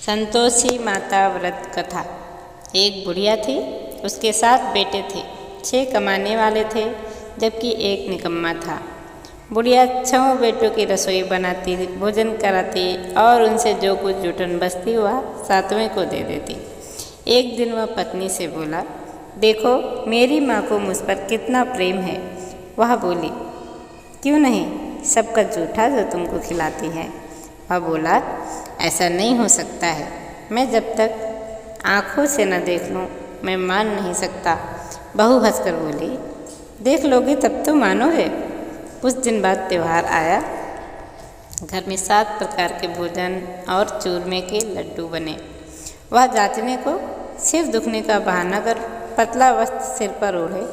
संतोषी माता व्रत कथा। एक बुढ़िया थी, उसके 7 बेटे थे। 6 कमाने वाले थे जबकि एक निकम्मा था। बुढ़िया 6 बेटों की रसोई बनाती, भोजन कराती और उनसे जो कुछ जुटन बचती वह 7वें को दे देती। एक दिन वह पत्नी से बोला, देखो मेरी माँ को मुझ पर कितना प्रेम है। वह बोली, क्यों नहीं, सबका जूठा जो तुमको खिलाती है। वह बोला, ऐसा नहीं हो सकता है, मैं जब तक आँखों से न देख लूँ मैं मान नहीं सकता। बहू हंसकर बोली, देख लोगे तब तो मानोगे। कुछ दिन बाद त्यौहार आया। घर में 7 प्रकार के भोजन और चूरमे के लड्डू बने। वह जांचने को सिर दुखने का बहाना कर पतला वस्त्र सिर पर ओढ़े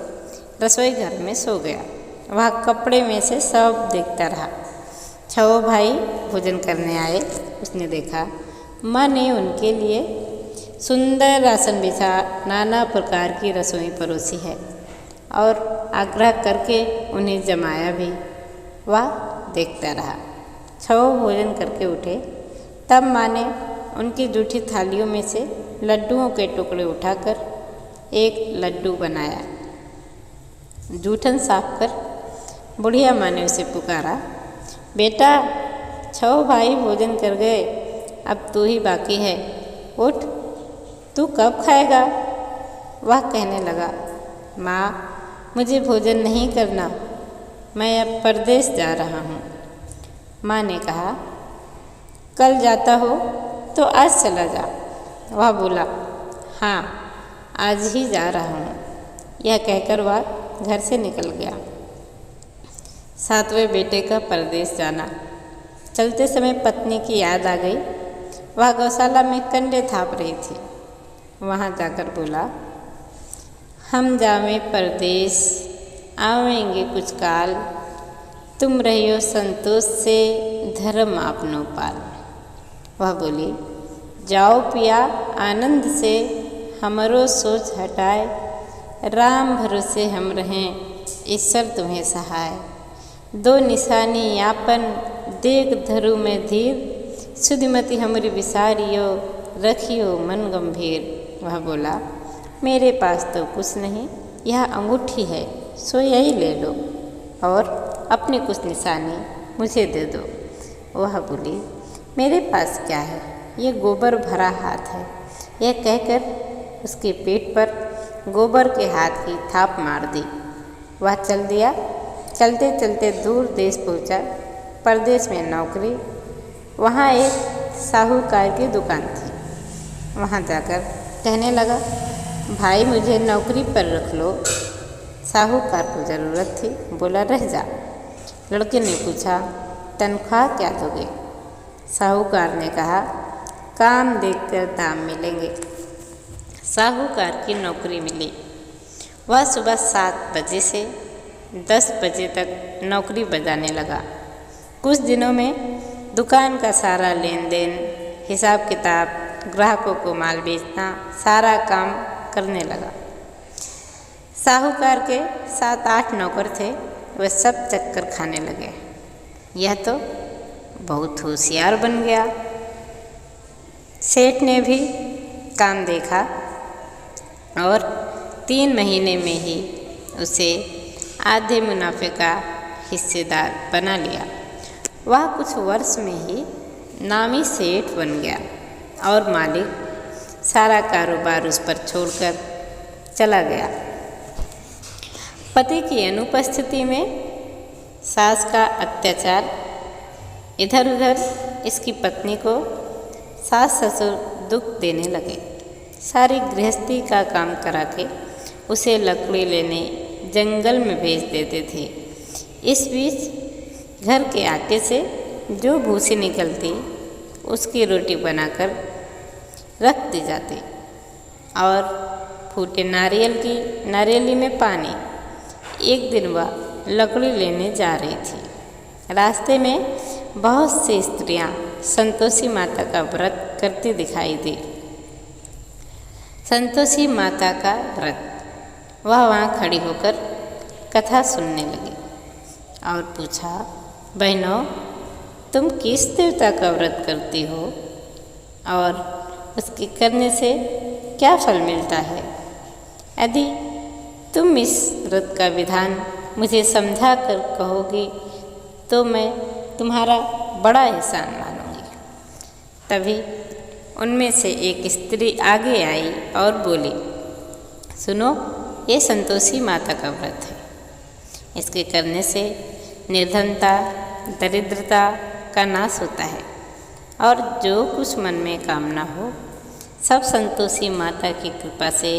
रसोई घर में सो गया। वह कपड़े में से सब देखता रहा। 6 भाई भोजन करने आए। उसने देखा माँ ने उनके लिए सुंदर आसन बिछा नाना प्रकार की रसोई परोसी है और आग्रह करके उन्हें जमाया भी। वह देखता रहा। 6 भोजन करके उठे, तब माँ ने उनकी जूठी थालियों में से लड्डुओं के टुकड़े उठाकर एक लड्डू बनाया। जूठन साफ कर बुढ़िया माँ ने उसे पुकारा, बेटा 6 भाई भोजन कर गए, अब तू ही बाकी है, उठ, तू कब खाएगा। वह कहने लगा, माँ मुझे भोजन नहीं करना, मैं अब परदेश जा रहा हूँ। माँ ने कहा, कल जाता हो तो आज चला जा। वह बोला, हाँ आज ही जा रहा हूँ। यह कहकर वह घर से निकल गया। 7वें बेटे का परदेश जाना। चलते समय पत्नी की याद आ गई। वह गौशाला में कंडे थाप रही थी। वहाँ जाकर बोला, हम जावें परदेश, आवेंगे कुछ काल, तुम रहियो संतोष से धर्म आपनो पाल। वह बोली, जाओ पिया आनंद से, हमरो सोच हटाए, राम भरोसे हम रहें, ईश्वर तुम्हें सहाय। 2 निशानी यापन, देख धरु में धीर, सुधिमति हमरी विसारियो, रखियो मन गंभीर। वह बोला, मेरे पास तो कुछ नहीं, यह अंगूठी है, सो यही ले लो और अपनी कुछ निशानी मुझे दे दो। वह बोली, मेरे पास क्या है, ये गोबर भरा हाथ है। यह कहकर उसके पेट पर गोबर के हाथ की थाप मार दी। वह चल दिया। चलते चलते दूर देश पहुंचा। परदेश में नौकरी। वहाँ एक साहूकार की दुकान थी। वहाँ जाकर कहने लगा, भाई मुझे नौकरी पर रख लो। साहूकार को ज़रूरत थी, बोला रह जा। लड़के ने पूछा, तनख्वाह क्या दोगे। साहूकार ने कहा, काम देखकर दाम मिलेंगे। साहूकार की नौकरी मिली। वह सुबह 7 बजे से 10 बजे तक नौकरी बजाने लगा। कुछ दिनों में दुकान का सारा लेन देन, हिसाब किताब, ग्राहकों को माल बेचना, सारा काम करने लगा। साहूकार के 7-8 नौकर थे, वे सब चक्कर खाने लगे। यह तो बहुत होशियार बन गया। सेठ ने भी काम देखा और 3 महीने में ही उसे आधे मुनाफे का हिस्सेदार बना लिया। वह कुछ वर्ष में ही नामी सेठ बन गया और मालिक सारा कारोबार उस पर छोड़कर चला गया। पति की अनुपस्थिति में सास का अत्याचार, इधर उधर इसकी पत्नी को सास ससुर दुख देने लगे। सारी गृहस्थी का काम करा के उसे लकड़ी लेने जंगल में भेज देते थे। इस बीच घर के आटे से जो भूसी निकलती उसकी रोटी बनाकर रख दी जाती और फूटे नारियली में पानी। एक दिन वह लकड़ी लेने जा रही थी। रास्ते में बहुत सी स्त्रियां संतोषी माता का व्रत करती दिखाई दी। संतोषी माता का व्रत। वह वहाँ खड़ी होकर कथा सुनने लगी और पूछा, बहनों तुम किस देवता का व्रत करती हो और उसके करने से क्या फल मिलता है। यदि तुम इस व्रत का विधान मुझे समझा कर कहोगी तो मैं तुम्हारा बड़ा एहसान मानूंगी। तभी उनमें से एक स्त्री आगे आई और बोली, सुनो, ये संतोषी माता का व्रत है। इसके करने से निर्धनता, दरिद्रता का नाश होता है और जो कुछ मन में कामना हो सब संतोषी माता की कृपा से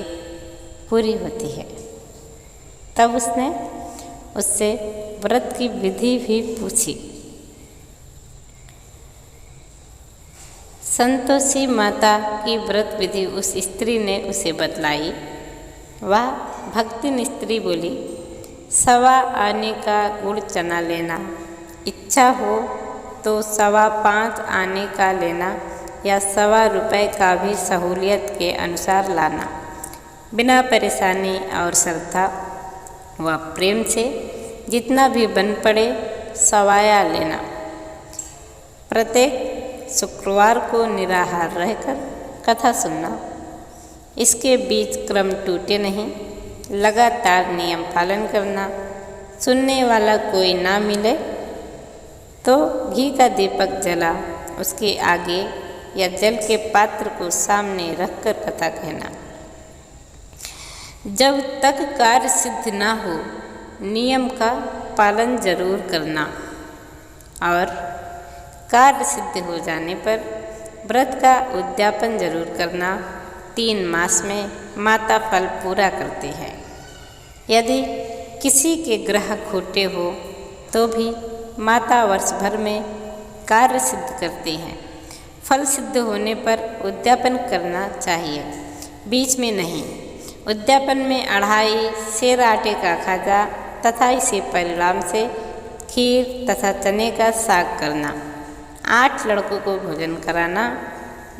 पूरी होती है। तब उसने उससे व्रत की विधि भी पूछी। संतोषी माता की व्रत विधि उस स्त्री ने उसे बतलाई। वह भक्तिन स्त्री बोली, 1.25 आने का गुड़ चना लेना, इच्छा हो तो 5.25 आने का लेना या 1.25 रुपये का भी सहूलियत के अनुसार लाना। बिना परेशानी और श्रद्धा व प्रेम से जितना भी बन पड़े सवाया लेना। प्रत्येक शुक्रवार को निराहार रहकर कथा सुनना। इसके बीच क्रम टूटे नहीं, लगातार नियम पालन करना। सुनने वाला कोई ना मिले तो घी का दीपक जला उसके आगे या जल के पात्र को सामने रखकर कथा कहना। जब तक कार्य सिद्ध ना हो नियम का पालन जरूर करना और कार्य सिद्ध हो जाने पर व्रत का उद्यापन जरूर करना। 3 मास में माता फल पूरा करती है। यदि किसी के ग्रह खोटे हो तो भी माता वर्ष भर में कार्य सिद्ध करती हैं। फल सिद्ध होने पर उद्यापन करना चाहिए, बीच में नहीं। उद्यापन में 2.5 सेर आटे का खाजा तथा इसे परिणाम से खीर तथा चने का साग करना। 8 लड़कों को भोजन कराना।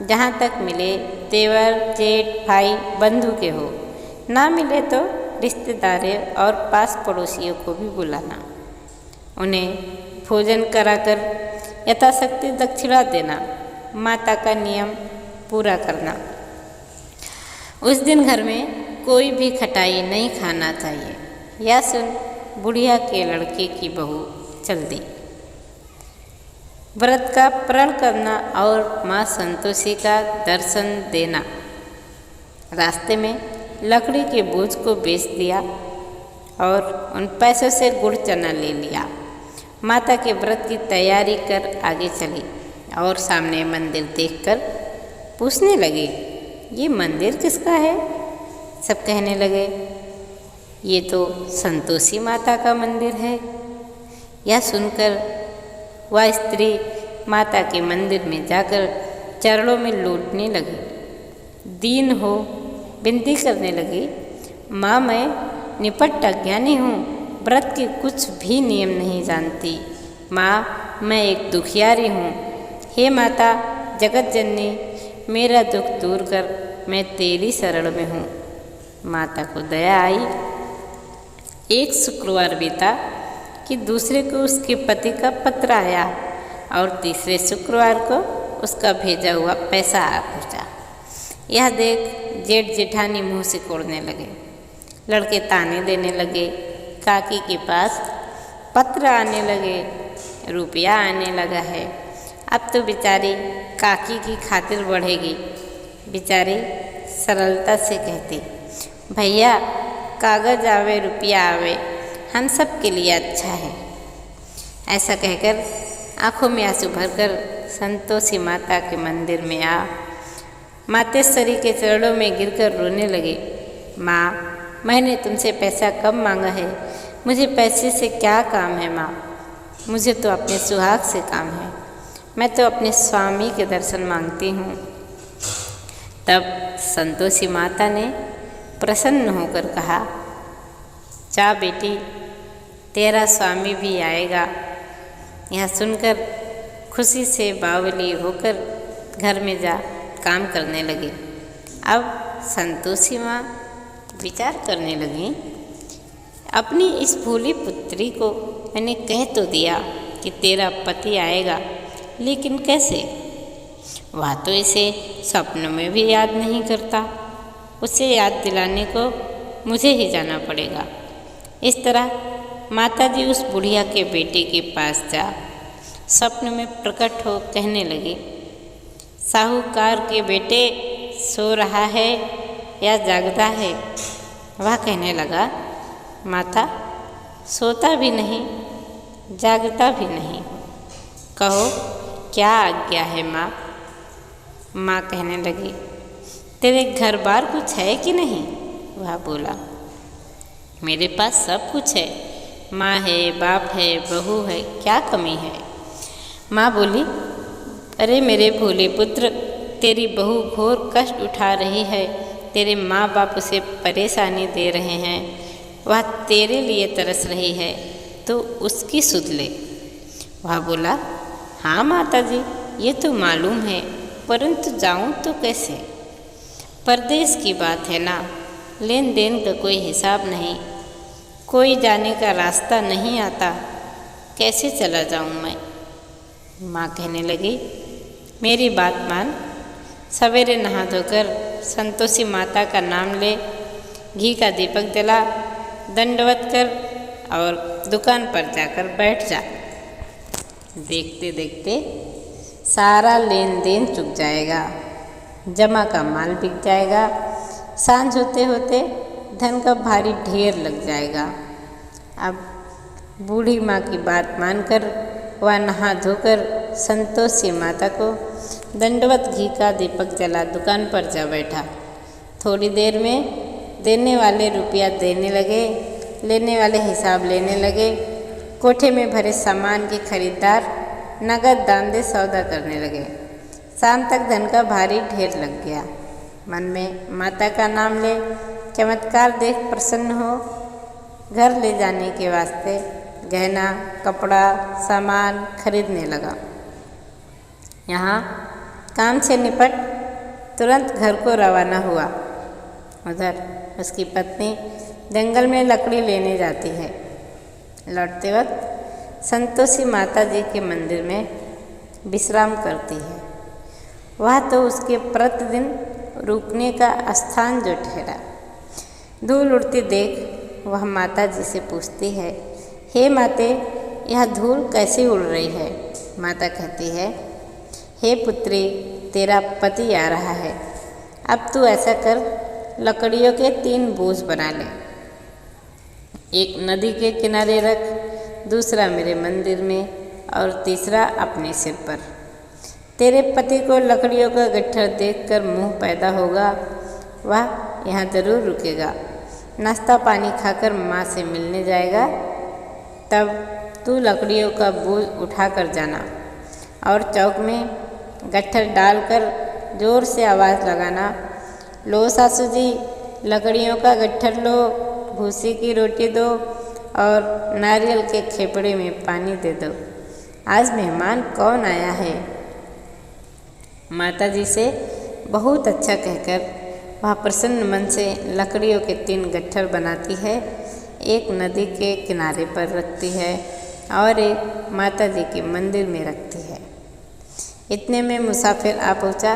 जहाँ तक मिले देवर, जेठ, भाई, बंधु के हो, ना मिले तो रिश्तेदारों और पास पड़ोसियों को भी बुलाना। उन्हें भोजन कराकर यथाशक्ति दक्षिणा देना। माता का नियम पूरा करना। उस दिन घर में कोई भी खटाई नहीं खाना चाहिए। यह सुन बुढ़िया के लड़के की बहू चल दी। व्रत का प्रण करना और माँ संतोषी का दर्शन देना। रास्ते में लकड़ी के बोझ को बेच दिया और उन पैसों से गुड़ चना ले लिया। माता के व्रत की तैयारी कर आगे चली और सामने मंदिर देखकर पूछने लगी, ये मंदिर किसका है? सब कहने लगे, ये तो संतोषी माता का मंदिर है। यह सुनकर वह स्त्री माता के मंदिर में जाकर चरणों में लौटने लगी। दीन हो विनती करने लगी, माँ, मैं निपट अज्ञानी हूँ, व्रत के कुछ भी नियम नहीं जानती। माँ, मैं एक दुखियारी हूँ। हे माता जगत जननी, मेरा दुख दूर कर, मैं तेरी शरण में हूँ। माता को दया आई। एक शुक्रवार बीता कि दूसरे को उसके पति का पत्र आया और तीसरे शुक्रवार को उसका भेजा हुआ पैसा आ पहुँचा। यह देख जेठ जेठानी मुँह से कोड़ने लगे। लड़के ताने देने लगे। काकी के पास पत्र आने लगे, रुपया आने लगा है। अब तो बेचारी काकी की खातिर बढ़ेगी। बेचारी सरलता से कहती, भैया कागज आवे रुपया आवे, हम सब के लिए अच्छा है। ऐसा कहकर आँखों में आंसू भरकर संतोषी माता के मंदिर में आ मातेश्वरी के चरणों में गिरकर रोने लगे। माँ, मैंने तुमसे पैसा कब मांगा है? मुझे पैसे से क्या काम है माँ? मुझे तो अपने सुहाग से काम है। मैं तो अपने स्वामी के दर्शन मांगती हूँ। तब संतोषी माता ने प्रसन्न होकर कहा, जा बेटी, तेरा स्वामी भी आएगा। यह सुनकर खुशी से बावली होकर घर में जा काम करने लगी। अब संतोषी माँ विचार करने लगी, अपनी इस भोली पुत्री को मैंने कह तो दिया कि तेरा पति आएगा, लेकिन कैसे? वह तो इसे स्वप्न में भी याद नहीं करता। उसे याद दिलाने को मुझे ही जाना पड़ेगा। इस तरह माताजी उस बुढ़िया के बेटे के पास जा स्वप्न में प्रकट हो कहने लगी, साहूकार के बेटे सो रहा है या जागता है? वह कहने लगा, माता सोता भी नहीं जागता भी नहीं, कहो क्या आज्ञा है माँ। माँ कहने लगी, तेरे घर बार कुछ है कि नहीं? वह बोला, मेरे पास सब कुछ है, माँ है, बाप है, बहू है, क्या कमी है? माँ बोली, अरे मेरे भोले पुत्र, तेरी बहू घोर कष्ट उठा रही है, तेरे माँ बाप उसे परेशानी दे रहे हैं, वह तेरे लिए तरस रही है, तो उसकी सुध ले। वह बोला, हाँ माता जी, ये तो मालूम है, परंतु जाऊं तो कैसे? परदेश की बात है ना, लेन देन का कोई हिसाब नहीं, कोई जाने का रास्ता नहीं आता, कैसे चला जाऊं मैं? माँ कहने लगी, मेरी बात मान, सवेरे नहा धोकर संतोषी माता का नाम ले, घी का दीपक जला, दंडवत कर और दुकान पर जाकर बैठ जा। देखते देखते सारा लेन देन चुक जाएगा, जमा का माल बिक जाएगा, सांझ होते होते धन का भारी ढेर लग जाएगा। अब बूढ़ी माँ की बात मानकर वह नहा धोकर संतोषी माता को दंडवत घी का दीपक जला दुकान पर जा बैठा। थोड़ी देर में देने वाले रुपया देने लगे, लेने वाले हिसाब लेने लगे। कोठे में भरे सामान के खरीदार नगद दाम दे सौदा करने लगे। शाम तक धन का भारी ढेर लग गया। मन में माता का नाम ले, चमत्कार देख प्रसन्न हो, घर ले जाने के वास्ते गहना, कपड़ा, सामान खरीदने लगा। यहाँ काम से निपट तुरंत घर को रवाना हुआ। उधर उसकी पत्नी जंगल में लकड़ी लेने जाती है। लौटते वक्त संतोषी माता जी के मंदिर में विश्राम करती है। वह तो उसके प्रतिदिन रुकने का स्थान जो ठहरा। धूल उड़ती देख वह माता जी से पूछती है, हे माते, यह धूल कैसे उड़ रही है? माता कहती है, हे पुत्री, तेरा पति आ रहा है, अब तू ऐसा कर, लकड़ियों के 3 बोझ बना ले, एक नदी के किनारे रख, दूसरा मेरे मंदिर में और तीसरा अपने सिर पर। तेरे पति को लकड़ियों का गट्ठर देखकर मोह पैदा होगा, वह यहाँ जरूर रुकेगा, नाश्ता पानी खाकर माँ से मिलने जाएगा। तब तू लकड़ियों का बोझ उठा कर जाना और चौक में गट्ठर डालकर जोर से आवाज़ लगाना, लो सासू जी, लकड़ियों का गट्ठर लो, भूसी की रोटी दो और नारियल के खेपड़े में पानी दे दो, आज मेहमान कौन आया है। माता जी से बहुत अच्छा कहकर वह प्रसन्न मन से लकड़ियों के 3 गट्ठर बनाती है, एक नदी के किनारे पर रखती है और एक माता जी के मंदिर में रखती है। इतने में मुसाफिर आ पहुँचा।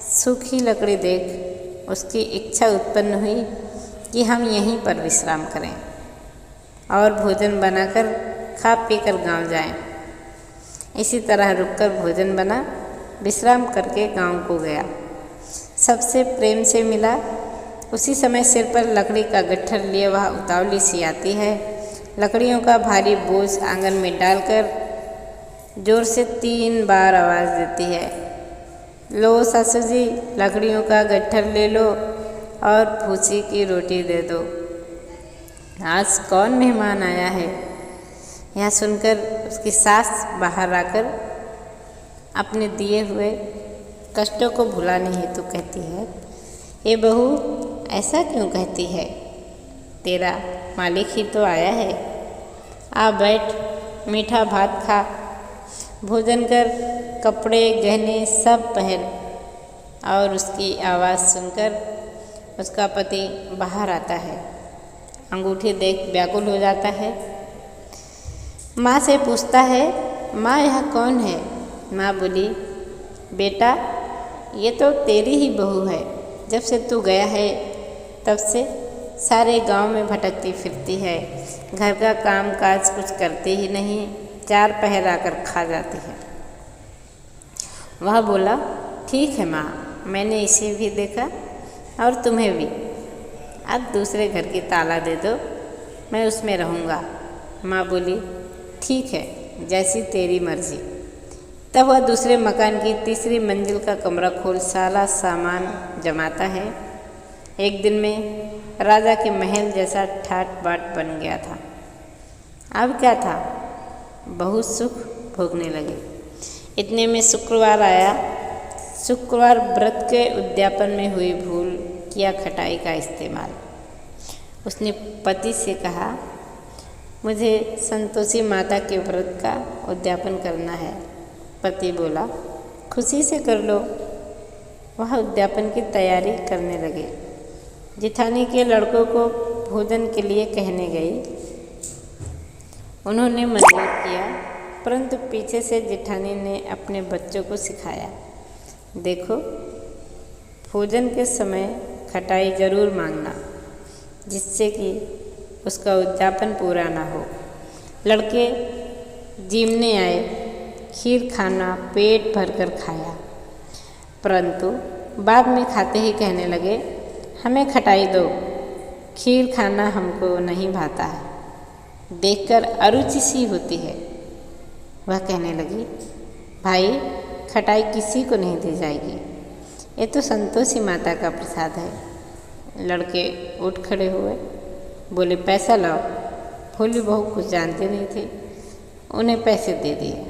सूखी लकड़ी देख उसकी इच्छा उत्पन्न हुई कि हम यहीं पर विश्राम करें और भोजन बनाकर खा पी कर गाँव जाएं। इसी तरह रुककर भोजन बना, विश्राम करके गांव को गया। सबसे प्रेम से मिला। उसी समय सिर पर लकड़ी का गट्ठर लिए वह उतावली सी आती है। लकड़ियों का भारी बोझ आंगन में डालकर जोर से 3 बार आवाज़ देती है, लो सासू जी, लकड़ियों का गट्ठर ले लो और भूसी की रोटी दे दो, आज कौन मेहमान आया है। यह सुनकर उसकी सास बाहर आकर अपने दिए हुए कष्टों को भुलाने हेतु कहती है, ये बहू ऐसा क्यों कहती है, तेरा मालिक ही तो आया है, आ बैठ, मीठा भात खा, भोजन कर, कपड़े गहने सब पहन। और उसकी आवाज़ सुनकर उसका पति बाहर आता है। अंगूठी देख व्याकुल हो जाता है। माँ से पूछता है, माँ यह कौन है? माँ बोली, बेटा, ये तो तेरी ही बहू है। जब से तू गया है तब से सारे गांव में भटकती फिरती है, घर का काम काज कुछ करती ही नहीं, 4 पहर आकर खा जाती है। वह बोला, ठीक है माँ, मैंने इसे भी देखा और तुम्हें भी। अब दूसरे घर की ताला दे दो, मैं उसमें रहूँगा। माँ बोली, ठीक है, जैसी तेरी मर्जी। तब वह दूसरे मकान की तीसरी मंजिल का कमरा खोल सारा सामान जमाता है। एक दिन में राजा के महल जैसा ठाट बाट बन गया था। अब क्या था, बहुत सुख भोगने लगे। इतने में शुक्रवार आया। शुक्रवार व्रत के उद्यापन में हुई भूल किया खटाई का इस्तेमाल। उसने पति से कहा, मुझे संतोषी माता के व्रत का उद्यापन करना है। पति बोला, खुशी से कर लो। वह उद्यापन की तैयारी करने लगे। जिठानी के लड़कों को भोजन के लिए कहने गई। उन्होंने मंजूर किया, परंतु पीछे से जिठानी ने अपने बच्चों को सिखाया, देखो, भोजन के समय खटाई जरूर मांगना, जिससे कि उसका उद्यापन पूरा ना हो। लड़के जीमने आए, खीर खाना पेट भरकर खाया, परंतु बाद में खाते ही कहने लगे, हमें खटाई दो, खीर खाना हमको नहीं भाता है, देखकर अरुचि सी होती है। वह कहने लगी, भाई, खटाई किसी को नहीं दी जाएगी, ये तो संतोषी माता का प्रसाद है। लड़के उठ खड़े हुए, बोले, पैसा लाओ। भोली बहू कुछ जानते नहीं थे, उन्हें पैसे दे दिए।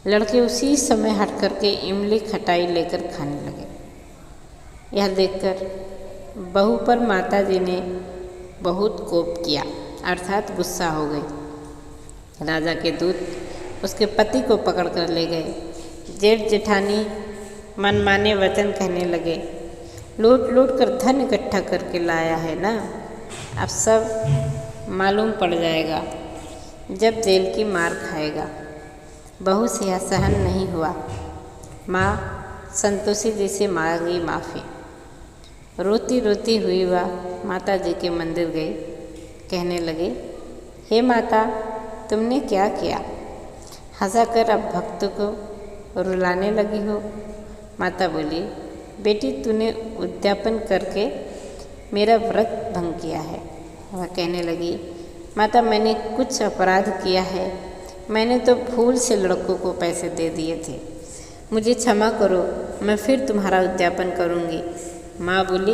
लड़के उसी समय हट करके इमली खटाई लेकर खाने लगे। यह देखकर बहू पर माताजी ने बहुत कोप किया, अर्थात गुस्सा हो गई। राजा के दूत उसके पति को पकड़ कर ले गए। जेठ जेठानी मनमाने वचन कहने लगे, लूट लूट कर धन इकट्ठा करके लाया है ना, अब सब मालूम पड़ जाएगा जब जेल की मार खाएगा। बहू से यह सहन नहीं हुआ। माँ संतोषी जी से मांगी माफ़ी। रोती रोती हुई वह माता जी के मंदिर गई। कहने लगे, हे माता, तुमने क्या किया? हंसाकर अब भक्त को रुलाने लगी हो। माता बोली, बेटी, तूने उद्यापन करके मेरा व्रत भंग किया है। वह कहने लगी, माता, मैंने कुछ अपराध किया है, मैंने तो भूल से लड़कों को पैसे दे दिए थे, मुझे क्षमा करो, मैं फिर तुम्हारा उद्यापन करूँगी। माँ बोली,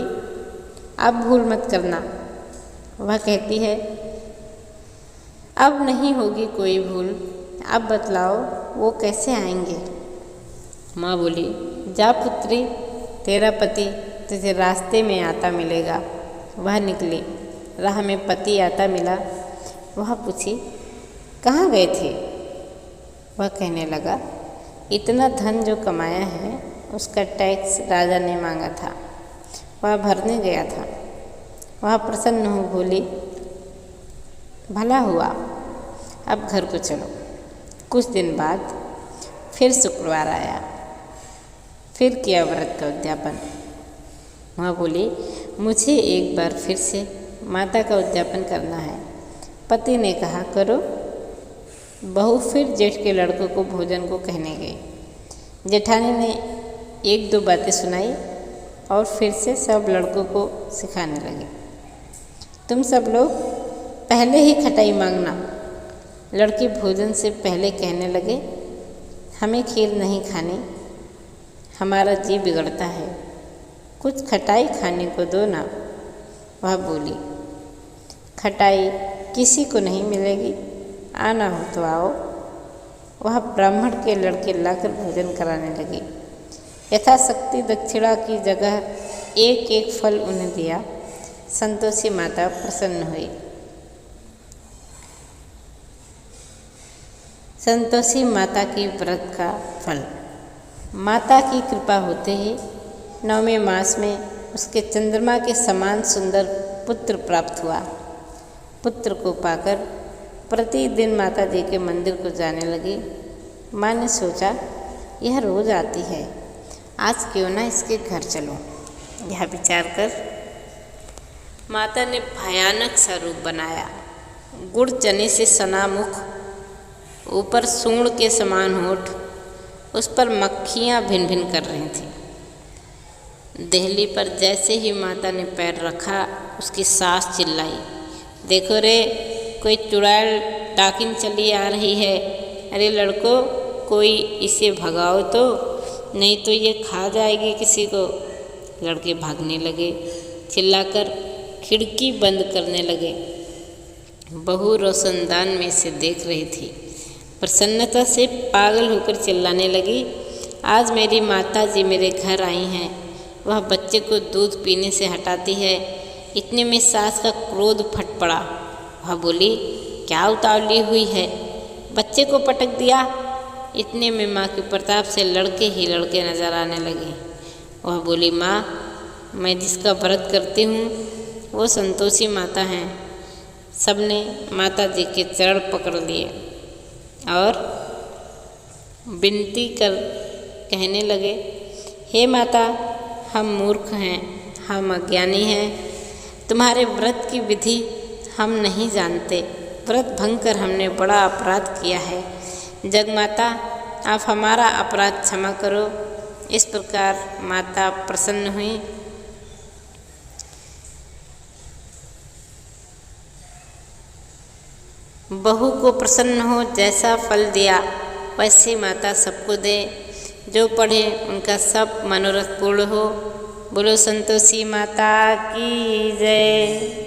अब भूल मत करना। वह कहती है, अब नहीं होगी कोई भूल, अब बतलाओ वो कैसे आएंगे? माँ बोली, जा पुत्री, तेरा पति तुझे रास्ते में आता मिलेगा। वह निकली, राह में पति आता मिला। वह पूछी, कहाँ गए थे? वह कहने लगा, इतना धन जो कमाया है उसका टैक्स राजा ने मांगा था, वह भरने गया था। वह प्रसन्न हो बोली, भला हुआ, अब घर को चलो। कुछ दिन बाद फिर शुक्रवार आया, फिर किया व्रत का उद्यापन। वह बोली, मुझे एक बार फिर से माता का उद्यापन करना है। पति ने कहा, करो। बहू फिर जेठ के लड़कों को भोजन को कहने गई। जेठानी ने 1-2 बातें सुनाई और फिर से सब लड़कों को सिखाने लगे, तुम सब लोग पहले ही खटाई मांगना। लड़के भोजन से पहले कहने लगे, हमें खीर नहीं खानी, हमारा जी बिगड़ता है, कुछ खटाई खाने को दो ना। वह बोली, खटाई किसी को नहीं मिलेगी, आना हो तो आओ। वह ब्राह्मण के लड़के लाकर भोजन कराने लगी। यथाशक्ति दक्षिणा की जगह एक एक फल उन्हें दिया। संतोषी माता प्रसन्न हुई। संतोषी माता की व्रत का फल। माता की कृपा होते ही 9वें मास में उसके चंद्रमा के समान सुंदर पुत्र प्राप्त हुआ। पुत्र को पाकर प्रतिदिन माता जी के मंदिर को जाने लगी। माँ ने सोचा, यह रोज आती है, आज क्यों ना इसके घर चलो। यह विचार कर माता ने भयानक सा रूप बनाया। गुड़ चने से सना मुख, ऊपर सूंड के समान होठ, उस पर मक्खियाँ भिन भिन कर रही थीं। देहली पर जैसे ही माता ने पैर रखा, उसकी सास चिल्लाई, देखो रे, कोई चुड़ैल डाकिन चली आ रही है। अरे लड़को, कोई इसे भगाओ तो, नहीं तो ये खा जाएगी किसी को। लड़के भागने लगे, चिल्लाकर खिड़की बंद करने लगे। बहू रोशनदान में से देख रही थी, प्रसन्नता से पागल होकर चिल्लाने लगी, आज मेरी माता जी मेरे घर आई हैं। वह बच्चे को दूध पीने से हटाती है। इतने में सास का क्रोध फट पड़ा। वह बोली, क्या उतावली हुई है, बच्चे को पटक दिया। इतने में माँ के प्रताप से लड़के ही लड़के नजर आने लगे। वह बोली, माँ, मैं जिसका व्रत करती हूँ वो संतोषी माता हैं। सबने माता जी के चरण पकड़ लिए और विनती कर कहने लगे, हे माता, हम मूर्ख हैं, हम अज्ञानी हैं, तुम्हारे व्रत की विधि हम नहीं जानते। व्रत भंग कर हमने बड़ा अपराध किया है। जगमाता, आप हमारा अपराध क्षमा करो। इस प्रकार माता प्रसन्न हुई। बहू को प्रसन्न हो जैसा फल दिया, वैसे माता सबको दे। जो पढ़े उनका सब मनोरथ पूर्ण हो। बोलो संतोषी माता की जय।